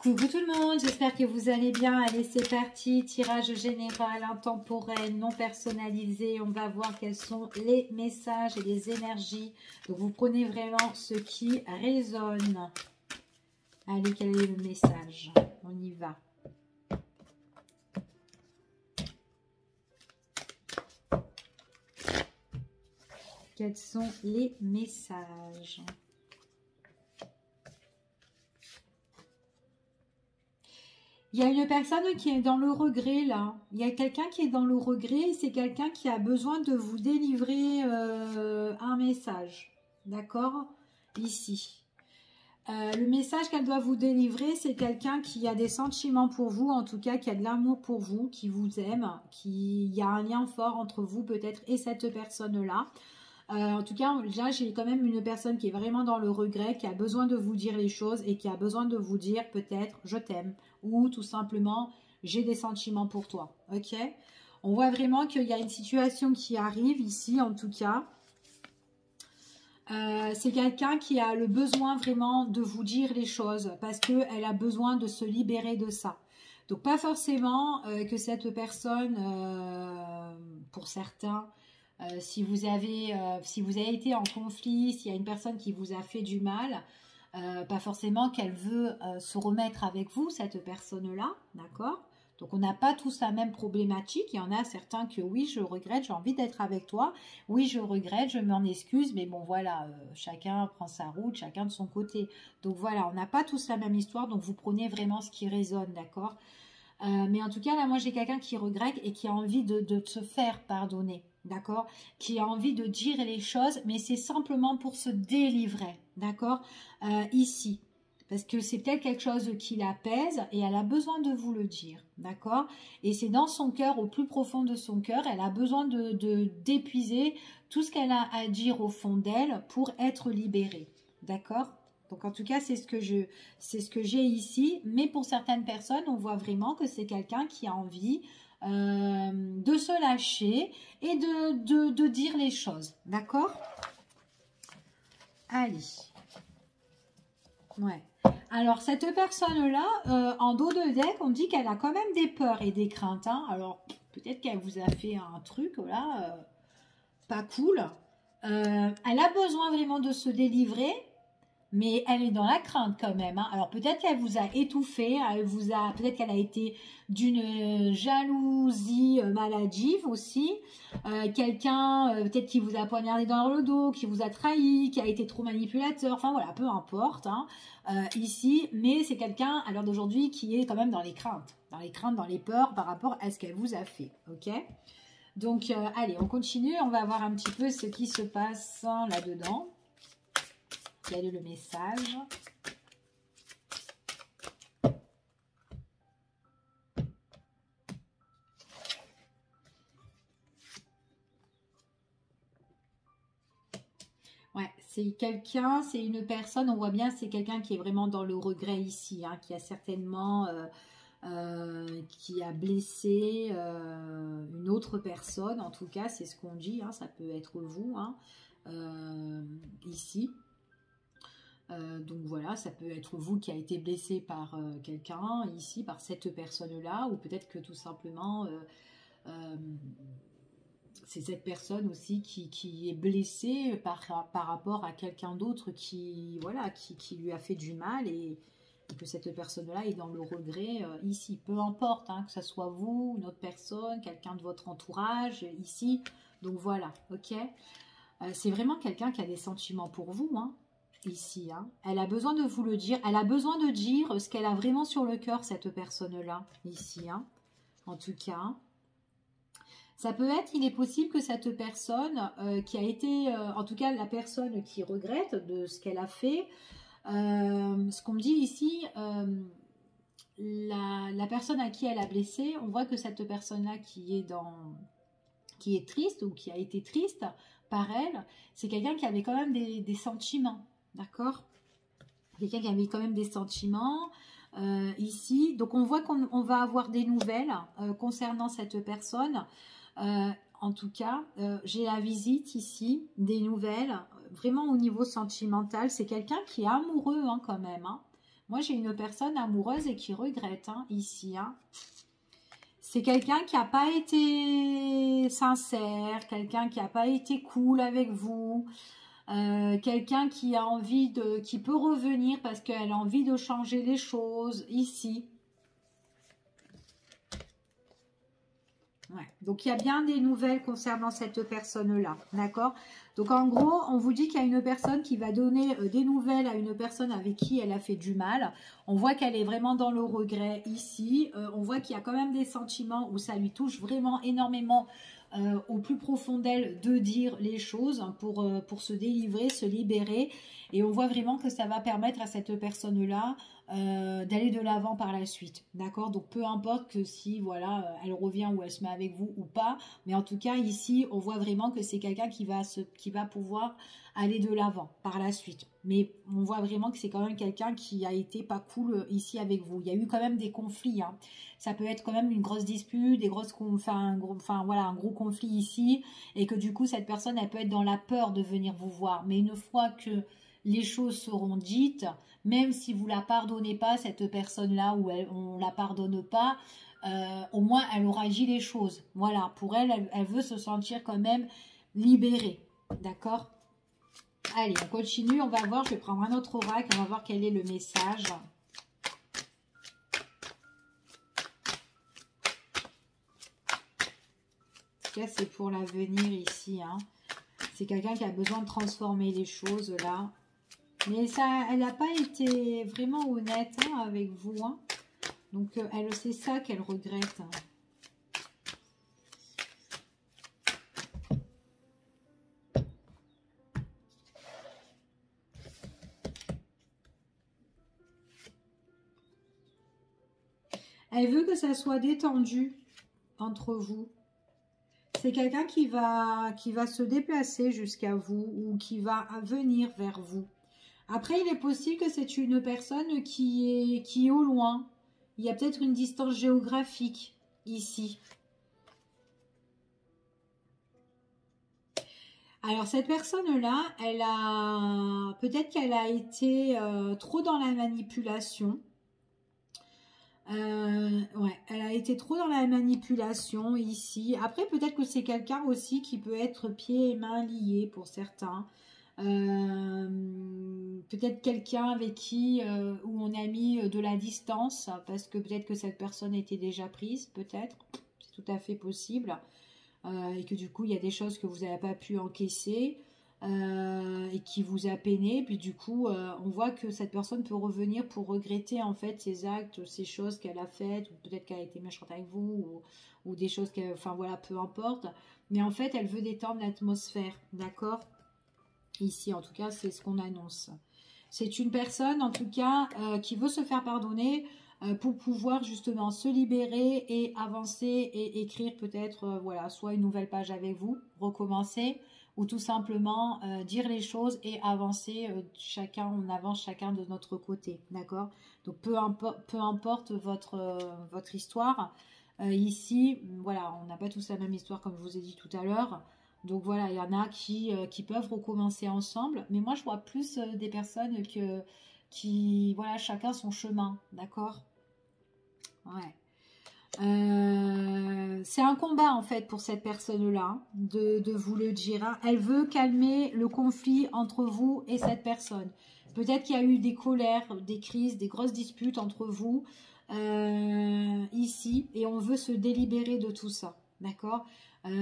Coucou tout le monde, j'espère que vous allez bien. Allez, c'est parti, tirage général, intemporel, non personnalisé. On va voir quels sont les messages et les énergies. Donc vous prenez vraiment ce qui résonne. Allez, quel est le message? On y va. Quels sont les messages? Il y a une personne qui est dans le regret là. Il y a quelqu'un qui est dans le regret. C'est quelqu'un qui a besoin de vous délivrer un message. D'accord? Ici. Le message qu'elle doit vous délivrer, c'est quelqu'un qui a des sentiments pour vous, en tout cas qui a de l'amour pour vous, qui vous aime, il y a un lien fort entre vous peut-être et cette personne-là. En tout cas, là, j'ai quand même une personne qui est vraiment dans le regret, qui a besoin de vous dire les choses et qui a besoin de vous dire peut-être « je t'aime » ou tout simplement « j'ai des sentiments pour toi ». Ok? On voit vraiment qu'il y a une situation qui arrive ici, en tout cas. C'est quelqu'un qui a le besoin vraiment de vous dire les choses parce qu'elle a besoin de se libérer de ça. Donc, pas forcément que cette personne, pour certains, si vous avez été en conflit, s'il y a une personne qui vous a fait du mal, pas forcément qu'elle veut se remettre avec vous, cette personne-là, d'accord? Donc, on n'a pas tous la même problématique. Il y en a certains que oui, je regrette, j'ai envie d'être avec toi. Oui, je regrette, je m'en excuse. Mais bon, voilà, chacun prend sa route, chacun de son côté. Donc, voilà, on n'a pas tous la même histoire. Donc, vous prenez vraiment ce qui résonne, d'accord? Mais en tout cas, là, moi, j'ai quelqu'un qui regrette et qui a envie de se faire pardonner, d'accord? Qui a envie de dire les choses, mais c'est simplement pour se délivrer, d'accord? Ici. Parce que c'est peut-être quelque chose qui la pèse et elle a besoin de vous le dire, d'accord? Et c'est dans son cœur, au plus profond de son cœur, elle a besoin d'épuiser tout ce qu'elle a à dire au fond d'elle pour être libérée, d'accord? Donc en tout cas, c'est ce que j'ai ici. Mais pour certaines personnes, on voit vraiment que c'est quelqu'un qui a envie de se lâcher et de dire les choses, d'accord? Allez. Ouais. Alors, cette personne-là, en dos de deck, on dit qu'elle a quand même des peurs et des craintes. Hein. Alors, peut-être qu'elle vous a fait un truc, là, pas cool. Elle a besoin vraiment de se délivrer, mais elle est dans la crainte quand même. Hein. Alors, peut-être qu'elle vous a étouffé, peut-être qu'elle a été d'une jalousie maladive aussi. Quelqu'un, peut-être qui vous a poignardé dans le dos, qui vous a trahi, qui a été trop manipulateur. Enfin, voilà, peu importe. Hein. Ici, mais c'est quelqu'un à l'heure d'aujourd'hui qui est quand même dans les craintes, dans les peurs par rapport à ce qu'elle vous a fait, ok? Donc, allez, on continue, on va voir un petit peu ce qui se passe là-dedans. Quel est le message? Ouais, c'est quelqu'un, c'est une personne, on voit bien, c'est quelqu'un qui est vraiment dans le regret ici, hein, qui a certainement, qui a blessé une autre personne, en tout cas, c'est ce qu'on dit, hein, ça peut être vous, hein, ici. Donc voilà, ça peut être vous qui a été blessé par quelqu'un, ici, par cette personne-là, ou peut-être que tout simplement... c'est cette personne aussi qui est blessée par rapport à quelqu'un d'autre qui lui a fait du mal et que cette personne-là est dans le regret ici. Peu importe, hein, que ce soit vous, une autre personne, quelqu'un de votre entourage, ici. Donc voilà, ok. C'est vraiment quelqu'un qui a des sentiments pour vous, hein, ici. Hein. Elle a besoin de vous le dire. Elle a besoin de dire ce qu'elle a vraiment sur le cœur, cette personne-là, ici. Hein, en tout cas... Ça peut être, il est possible que cette personne qui a été, en tout cas la personne qui regrette de ce qu'elle a fait, ce qu'on me dit ici, la personne à qui elle a blessé, on voit que cette personne-là qui est triste ou qui a été triste par elle, c'est quelqu'un qui avait quand même des sentiments, d'accord? Quelqu'un qui avait quand même des sentiments ici. Donc on voit qu'on va avoir des nouvelles concernant cette personne. En tout cas, j'ai la visite ici, des nouvelles, vraiment au niveau sentimental. C'est quelqu'un qui est amoureux hein, quand même. Hein. Moi, j'ai une personne amoureuse et qui regrette, hein, ici. Hein. C'est quelqu'un qui n'a pas été sincère, quelqu'un qui n'a pas été cool avec vous, quelqu'un qui a envie qui peut revenir parce qu'elle a envie de changer les choses, ici. Ouais. Donc, il y a bien des nouvelles concernant cette personne-là, d'accord? Donc, en gros, on vous dit qu'il y a une personne qui va donner des nouvelles à une personne avec qui elle a fait du mal. On voit qu'elle est vraiment dans le regret ici. On voit qu'il y a quand même des sentiments où ça lui touche vraiment énormément au plus profond d'elle de dire les choses pour se délivrer, se libérer. Et on voit vraiment que ça va permettre à cette personne-là d'aller de l'avant par la suite, d'accord? Donc peu importe que si voilà elle revient ou elle se met avec vous ou pas, mais en tout cas ici on voit vraiment que c'est quelqu'un qui va pouvoir aller de l'avant par la suite, mais on voit vraiment que c'est quand même quelqu'un qui a été pas cool ici avec vous. Il y a eu quand même des conflits, hein. Ça peut être quand même une grosse dispute, un gros conflit ici, et que du coup cette personne elle peut être dans la peur de venir vous voir, mais une fois que les choses seront dites, même si vous la pardonnez pas, cette personne-là, ou on la pardonne pas, au moins elle aura dit les choses. Voilà, pour elle, elle veut se sentir quand même libérée. D'accord? Allez, on continue, on va voir, je vais prendre un autre oracle, on va voir quel est le message. Là, c'est pour l'avenir ici. Hein. C'est quelqu'un qui a besoin de transformer les choses là. Mais ça, elle n'a pas été vraiment honnête hein, avec vous. Hein. Donc, c'est ça qu'elle regrette. Elle veut que ça soit détendu entre vous. C'est quelqu'un qui va se déplacer jusqu'à vous ou qui va venir vers vous. Après, il est possible que c'est une personne qui est au loin. Il y a peut-être une distance géographique ici. Alors, cette personne-là, peut-être qu'elle a été trop dans la manipulation. Ouais, elle a été trop dans la manipulation ici. Après, peut-être que c'est quelqu'un aussi qui peut être pieds et mains liés pour certains. Peut-être quelqu'un avec qui où on a mis de la distance parce que peut-être que cette personne était déjà prise, peut-être, c'est tout à fait possible et que du coup il y a des choses que vous n'avez pas pu encaisser et qui vous a peiné, puis du coup on voit que cette personne peut revenir pour regretter en fait ses actes, ces choses qu'elle a faites, ou peut-être qu'elle a été méchante avec vous ou des choses qu'elle, enfin voilà, peu importe, mais en fait elle veut détendre l'atmosphère, d'accord? Ici, en tout cas, c'est ce qu'on annonce. C'est une personne, en tout cas, qui veut se faire pardonner pour pouvoir justement se libérer et avancer et écrire peut-être, voilà, soit une nouvelle page avec vous, recommencer, ou tout simplement dire les choses et avancer on avance chacun de notre côté, d'accord? Donc, peu importe votre histoire, ici, voilà, on n'a pas tous la même histoire comme je vous ai dit tout à l'heure. Donc voilà, il y en a qui peuvent recommencer ensemble. Mais moi, je vois plus des personnes qui, voilà, chacun son chemin, d'accord? Ouais. C'est un combat, en fait, pour cette personne-là, de vous le dire. Hein. Elle veut calmer le conflit entre vous et cette personne. Peut-être qu'il y a eu des colères, des crises, des grosses disputes entre vous, ici. Et on veut se délibérer de tout ça, d'accord?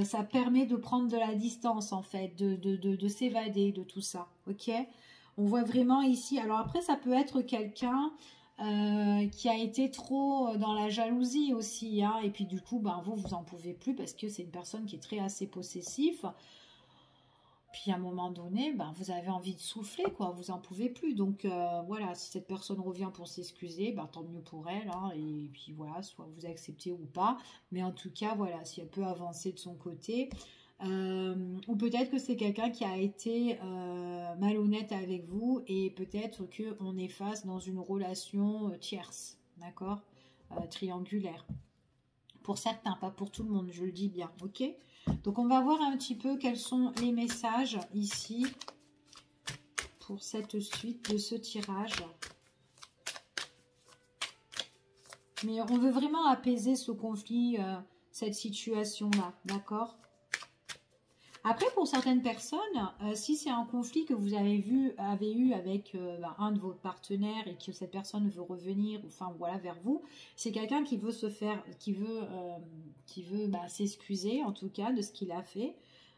Ça permet de prendre de la distance en fait, de s'évader de tout ça, ok? On voit vraiment ici, alors après ça peut être quelqu'un qui a été trop dans la jalousie aussi, hein, et puis du coup, ben, vous en pouvez plus parce que c'est une personne qui est assez possessif. Puis à un moment donné, ben, vous avez envie de souffler, quoi, vous en pouvez plus. Donc voilà, si cette personne revient pour s'excuser, ben, tant mieux pour elle. Hein, et puis voilà, soit vous acceptez ou pas. Mais en tout cas, voilà, si elle peut avancer de son côté. Ou peut-être que c'est quelqu'un qui a été malhonnête avec vous et peut-être qu'on est face dans une relation tierce, d'accord, triangulaire. Pour certains, pas pour tout le monde, je le dis bien, ok? Donc, on va voir un petit peu quels sont les messages ici pour cette suite de ce tirage. Mais on veut vraiment apaiser ce conflit, cette situation-là, d'accord? Après, pour certaines personnes, si c'est un conflit que vous avez eu avec un de vos partenaires et que cette personne veut revenir, enfin voilà, vers vous, c'est quelqu'un qui veut s'excuser en tout cas de ce qu'il a fait.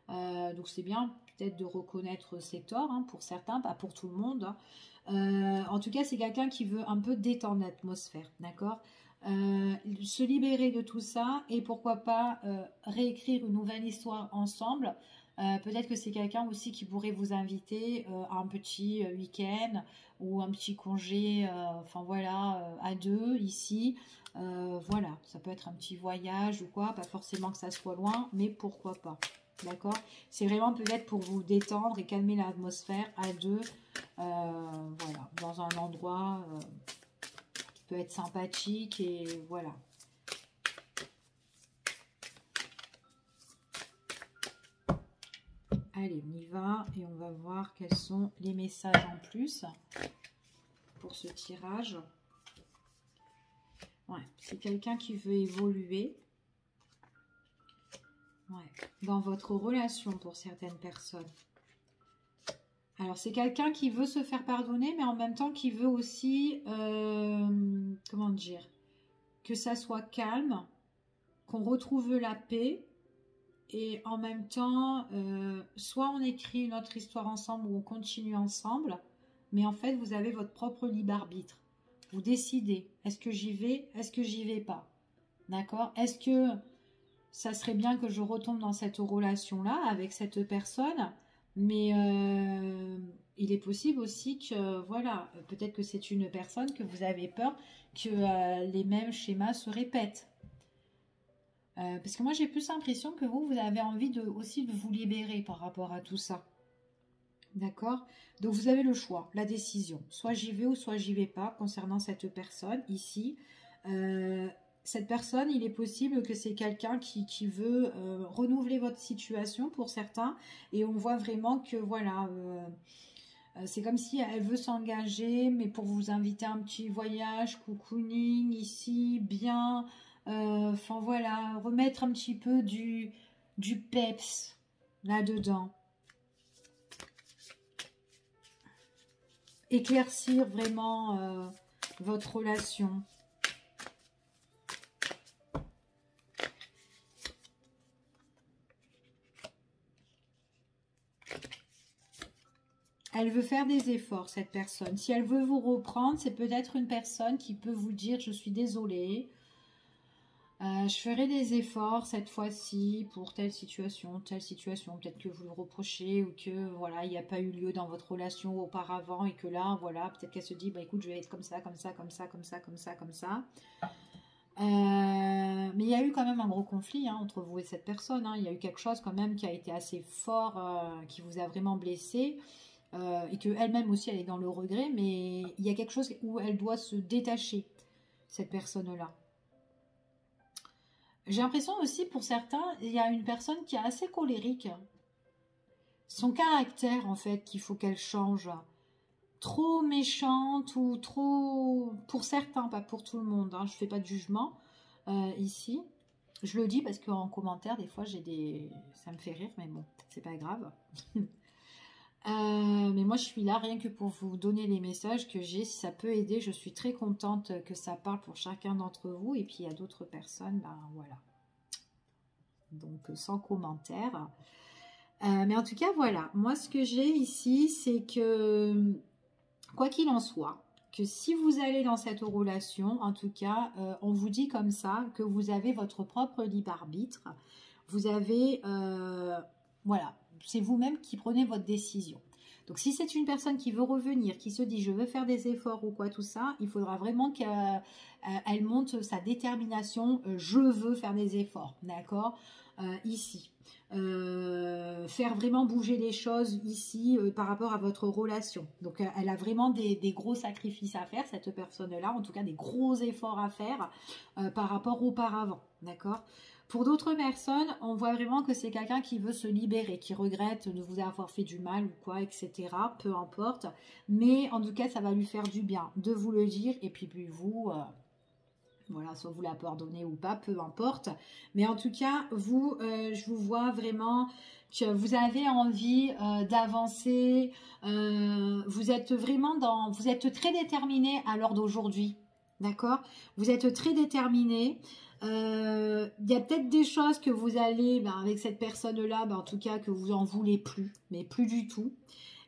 Donc c'est bien peut-être de reconnaître ses torts, hein, pour certains, pas pour tout le monde, hein. En tout cas, c'est quelqu'un qui veut un peu détendre l'atmosphère, d'accord? Se libérer de tout ça et pourquoi pas réécrire une nouvelle histoire ensemble. Peut-être que c'est quelqu'un aussi qui pourrait vous inviter à un petit week-end ou un petit congé, enfin voilà, à deux ici. Voilà, ça peut être un petit voyage ou quoi, pas forcément que ça soit loin, mais pourquoi pas. D'accord? C'est vraiment peut-être pour vous détendre et calmer l'atmosphère à deux, voilà, dans un endroit qui peut être sympathique et voilà. Allez, on y va et on va voir quels sont les messages en plus pour ce tirage. Ouais, c'est quelqu'un qui veut évoluer. Ouais, dans votre relation pour certaines personnes. Alors, c'est quelqu'un qui veut se faire pardonner, mais en même temps qui veut aussi, comment dire, que ça soit calme, qu'on retrouve la paix. Et en même temps, soit on écrit une autre histoire ensemble ou on continue ensemble, mais en fait, vous avez votre propre libre arbitre. Vous décidez, est-ce que j'y vais, est-ce que j'y vais pas? D'accord? Est-ce que ça serait bien que je retombe dans cette relation-là avec cette personne? Mais il est possible aussi que, voilà, peut-être que c'est une personne que vous avez peur que les mêmes schémas se répètent. Parce que moi, j'ai plus l'impression que vous avez envie aussi de vous libérer par rapport à tout ça. D'accord? Donc, vous avez le choix, la décision. Soit j'y vais ou soit j'y vais pas concernant cette personne ici. Cette personne, il est possible que c'est quelqu'un qui veut renouveler votre situation pour certains. Et on voit vraiment que, voilà, c'est comme si elle veut s'engager, mais pour vous inviter à un petit voyage, cocooning ici, bien... Enfin voilà, remettre un petit peu du peps là-dedans. Éclaircir vraiment votre relation. Elle veut faire des efforts, cette personne. Si elle veut vous reprendre, c'est peut-être une personne qui peut vous dire « Je suis désolée ». Je ferai des efforts cette fois-ci pour telle situation. Peut-être que vous le reprochez ou que voilà, il n'y a pas eu lieu dans votre relation auparavant et que là, voilà, peut-être qu'elle se dit, bah écoute, je vais être comme ça, comme ça, comme ça, comme ça, comme ça, comme ça. Mais il y a eu quand même un gros conflit, hein, entre vous et cette personne, hein. Il y a eu quelque chose quand même qui a été assez fort, qui vous a vraiment blessé. Et qu'elle-même aussi, elle est dans le regret, mais il y a quelque chose où elle doit se détacher, cette personne-là. J'ai l'impression aussi, pour certains, il y a une personne qui est assez colérique. Son caractère, en fait, qu'il faut qu'elle change. Trop méchante ou trop... Pour certains, pas pour tout le monde, hein. Je ne fais pas de jugement ici. Je le dis parce qu'en commentaire, des fois, j'ai des... Ça me fait rire, mais bon, c'est pas grave. Mais moi, je suis là rien que pour vous donner les messages que j'ai. Si ça peut aider, je suis très contente que ça parle pour chacun d'entre vous. Et puis, il y a d'autres personnes, ben voilà. Donc, sans commentaire. Mais en tout cas, voilà. Moi, ce que j'ai ici, c'est que, quoi qu'il en soit, que si vous allez dans cette relation, en tout cas, on vous dit comme ça, que vous avez votre propre libre arbitre. Vous avez... voilà. C'est vous-même qui prenez votre décision. Donc, si c'est une personne qui veut revenir, qui se dit « je veux faire des efforts » ou quoi, tout ça, il faudra vraiment qu'elle montre sa détermination « je veux faire des efforts », d'accord, ici. Faire vraiment bouger les choses ici par rapport à votre relation. Donc, elle a vraiment des gros sacrifices à faire, cette personne-là, en tout cas des gros efforts à faire par rapport auparavant, d'accord. Pour d'autres personnes, on voit vraiment que c'est quelqu'un qui veut se libérer, qui regrette de vous avoir fait du mal ou quoi, etc. Peu importe. Mais en tout cas, ça va lui faire du bien de vous le dire. Et puis vous, Voilà, soit vous la pardonnez ou pas, peu importe. Mais en tout cas, vous, je vous vois vraiment que vous avez envie d'avancer. Vous êtes vraiment vous êtes très déterminé à l'heure d'aujourd'hui. D'accord? Vous êtes très déterminé. Il y a peut-être des choses que vous allez, avec cette personne-là, en tout cas, que vous en voulez plus, mais plus du tout.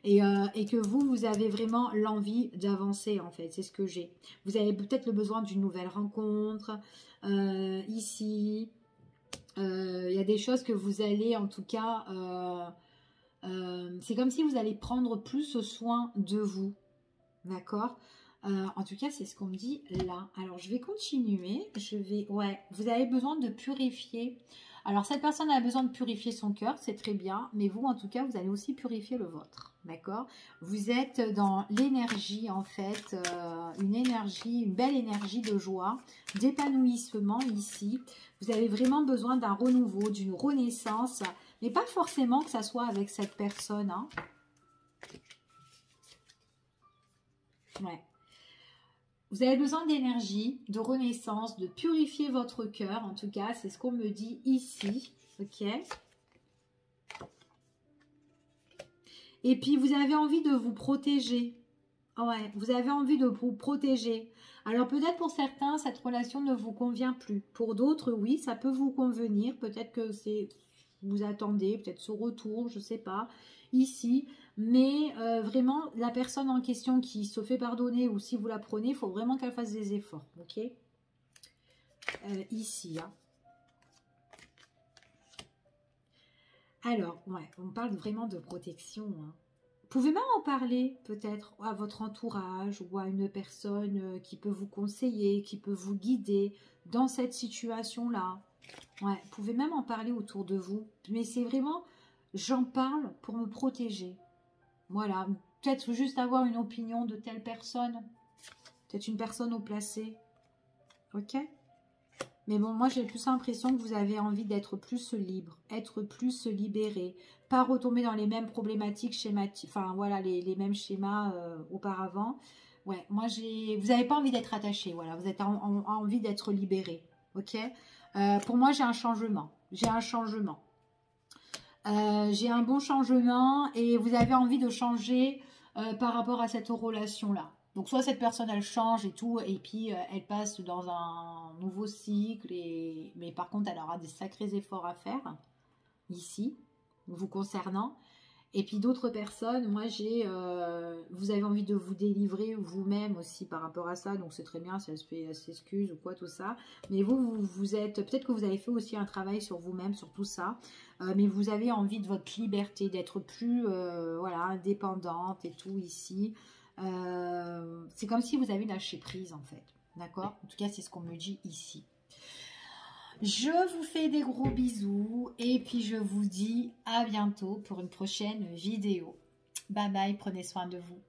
Et que vous avez vraiment l'envie d'avancer, en fait. C'est ce que j'ai. Vous avez peut-être le besoin d'une nouvelle rencontre. Ici, il y a des choses que vous allez, en tout cas, c'est comme si vous allez prendre plus soin de vous. D'accord? En tout cas, c'est ce qu'on me dit là. Alors, je vais continuer. Ouais, vous avez besoin de purifier. Alors, cette personne a besoin de purifier son cœur, c'est très bien. Mais vous, en tout cas, vous allez aussi purifier le vôtre. D'accord? Vous êtes dans l'énergie, en fait. Une belle énergie de joie, d'épanouissement ici. Vous avez vraiment besoin d'un renouveau, d'une renaissance. Mais pas forcément que ça soit avec cette personne. Hein. Ouais. Vous avez besoin d'énergie, de renaissance, de purifier votre cœur. En tout cas, c'est ce qu'on me dit ici. Ok. Et puis, vous avez envie de vous protéger. Ouais, vous avez envie de vous protéger. Alors, peut-être pour certains, cette relation ne vous convient plus. Pour d'autres, oui, ça peut vous convenir. Peut-être que vous attendez, peut-être ce retour, je ne sais pas, ici. Mais vraiment, la personne en question qui se fait pardonner ou si vous la prenez, il faut vraiment qu'elle fasse des efforts, ok? Ici, hein. Alors, ouais, on parle vraiment de protection. Hein. Vous pouvez même en parler, peut-être, à votre entourage ou à une personne qui peut vous conseiller, qui peut vous guider dans cette situation-là. Ouais, vous pouvez même en parler autour de vous. Mais c'est vraiment, j'en parle pour me protéger. Voilà, peut-être juste avoir une opinion de telle personne. Peut-être une personne au placé. Ok? Mais bon, moi j'ai plus l'impression que vous avez envie d'être plus libre, être plus libéré, pas retomber dans les mêmes problématiques schématiques, enfin voilà, les mêmes schémas auparavant. Ouais, moi vous n'avez pas envie d'être attaché, voilà, vous avez envie d'être libéré, ok? Pour moi j'ai un changement, j'ai un changement. J'ai un bon changement et vous avez envie de changer par rapport à cette relation-là. Donc soit cette personne elle change et tout et puis elle passe dans un nouveau cycle mais par contre elle aura des sacrés efforts à faire ici vous concernant. Et puis d'autres personnes, moi vous avez envie de vous délivrer vous-même aussi par rapport à ça, donc c'est très bien si elle s'excuse ou quoi tout ça. Mais vous êtes, peut-être que vous avez fait aussi un travail sur vous-même, sur tout ça, mais vous avez envie de votre liberté, d'être plus voilà, indépendante et tout ici. C'est comme si vous avez lâché prise en fait, d'accord? En tout cas c'est ce qu'on me dit ici. Je vous fais des gros bisous et puis je vous dis à bientôt pour une prochaine vidéo. Bye bye, prenez soin de vous.